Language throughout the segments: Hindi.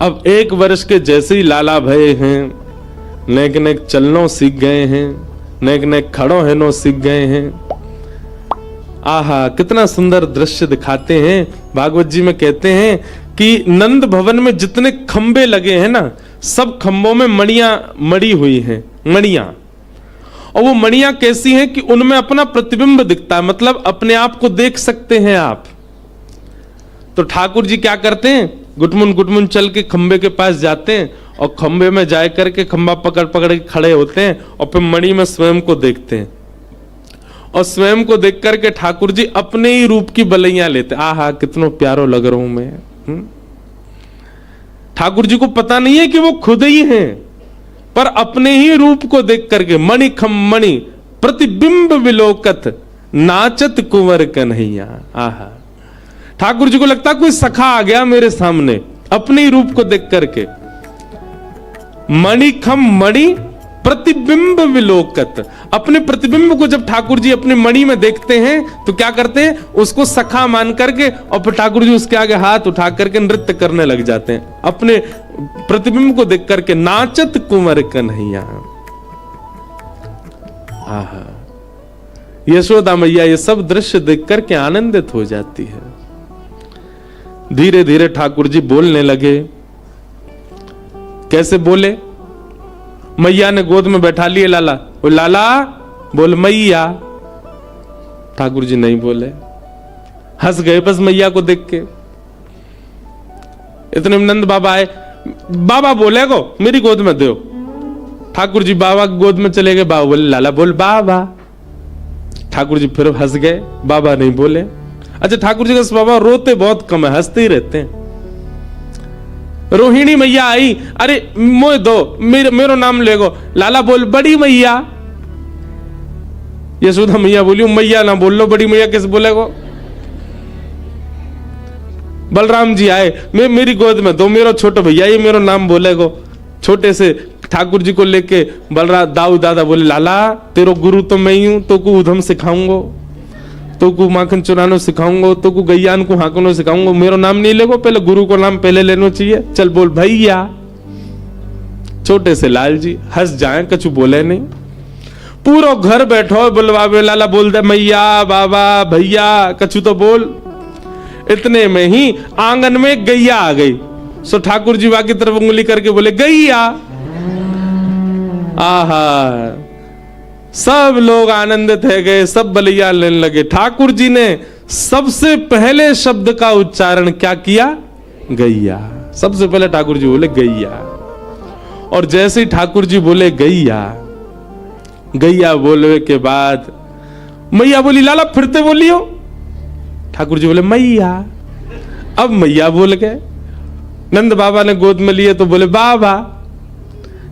अब 1 वर्ष के जैसे ही लाला भये हैं, नेक नेक चलनो सीख गए हैं, नेक नेक खड़ो है नो सीख गए हैं। आहा, कितना सुंदर दृश्य दिखाते हैं। भागवत जी में कहते हैं कि नंद भवन में जितने खंबे लगे हैं ना, सब खंभों में मणियां मड़ी हुई हैं, मणियां। और वो मणियां कैसी हैं कि उनमें अपना प्रतिबिंब दिखता है, मतलब अपने आप को देख सकते हैं आप। तो ठाकुर जी क्या करते हैं, गुटमुन चल के खंबे के पास जाते हैं और खंबे में जा करके खंबा पकड़ पकड़ के खड़े होते हैं और फिर मणि में स्वयं को देखते हैं। और स्वयं को देख करके ठाकुर जी अपने ही रूप की बलैया लेते। आहा, कितना प्यारो लग रहा हूं मैं। ठाकुर जी को पता नहीं है कि वो खुद ही हैं, पर अपने ही रूप को देख करके मणि खम मणि प्रतिबिंब विलोकत नाचत कुंवर कन्हैया। आहा, ठाकुर जी को लगता कोई सखा आ गया मेरे सामने अपने ही रूप को देख करके। मणि खम मणि प्रतिबिंब विलोकत, अपने प्रतिबिंब को जब ठाकुर जी अपनी मणि में देखते हैं तो क्या करते हैं, उसको सखा मान करके और फिर ठाकुर जी उसके आगे हाथ उठा करके नृत्य करने लग जाते हैं अपने प्रतिबिंब को देख करके। नाचत कुंवर कन्हैया। आहा, यशोदा मैया ये सब दृश्य देख करके आनंदित हो जाती है। धीरे धीरे ठाकुर जी बोलने लगे। कैसे बोले, मैया ने गोद में बैठा लिए लाला, वो लाला बोल मैया। ठाकुर जी नहीं बोले, हंस गए बस मैया को देख के। इतने में नंद बाबा आए, बाबा बोले को मेरी गोद में दो। ठाकुर जी बाबा की गोद में चले गए। बाबा बोले लाला बोल बाबा। ठाकुर जी फिर हंस गए, बाबा नहीं बोले। अच्छा, ठाकुर जी का स्वभाव रोते बहुत कम है, हंसते ही रहते हैं। रोहिणी मैया आई, अरे मोए दो, मेरो नाम लेगो। लाला बोल बड़ी मैया। यशोदा मैया बोली मैया ना बोल लो, बड़ी मैया कैसे बोलेगो। बलराम जी आए, मेरी गोद में दो, मेरो छोटो भैया ये मेरो नाम बोलेगो। छोटे से ठाकुर जी को लेके बलराम दाऊ दादा बोले लाला तेरो गुरु तो मैं ही हूं, तो को उधम सिखाऊंगो, तो को माखन चुरानो सिखाऊंगो, तो को गैयान को हाकनो सिखाऊंगो। मेरो नाम नहीं लेगो, पहले गुरु को नाम पहले लेना चाहिए। चल बोल भैया। छोटे से लाल जी हंस जाए, कछु बोले नहीं। पूरा घर बैठो बुलवावे, लाला बोल दे मैया बाबा भैया, कछु तो बोल। इतने में ही आंगन में गैया आ गई। सो ठाकुर जी की तरफ उंगली करके बोले गैया। आहा, सब लोग आनंदित है गए, सब बलिया लेने लगे। ठाकुर जी ने सबसे पहले शब्द का उच्चारण क्या किया, गैया। सबसे पहले ठाकुर जी बोले गैया। और जैसे ही ठाकुर जी बोले गैया, गैया बोलने के बाद मैया बोली लाला फिरते बोलियो। ठाकुर जी बोले मैया। अब मैया बोल गए। नंद बाबा ने गोद में लिए तो बोले बाबा।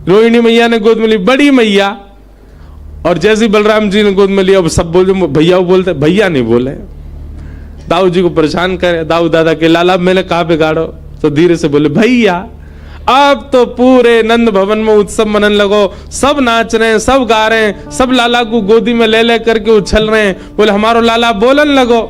रोहिणी मैया ने गोद में ली बड़ी मैया। और जैसे बलराम जी ने गोद में लिया, अब सब बोलते भैया बोलते, भैया नहीं बोले। दाऊ जी को परेशान करे, दाऊ दादा के लाला मैंने कहा बिगाड़ो, तो धीरे से बोले भैया। अब तो पूरे नंद भवन में उत्सव मनन लगो, सब नाच रहे हैं, सब गा रहे हैं, सब लाला को गोदी में ले ले करके उछल रहे हैं। बोले हमारो लाला बोलन लगो।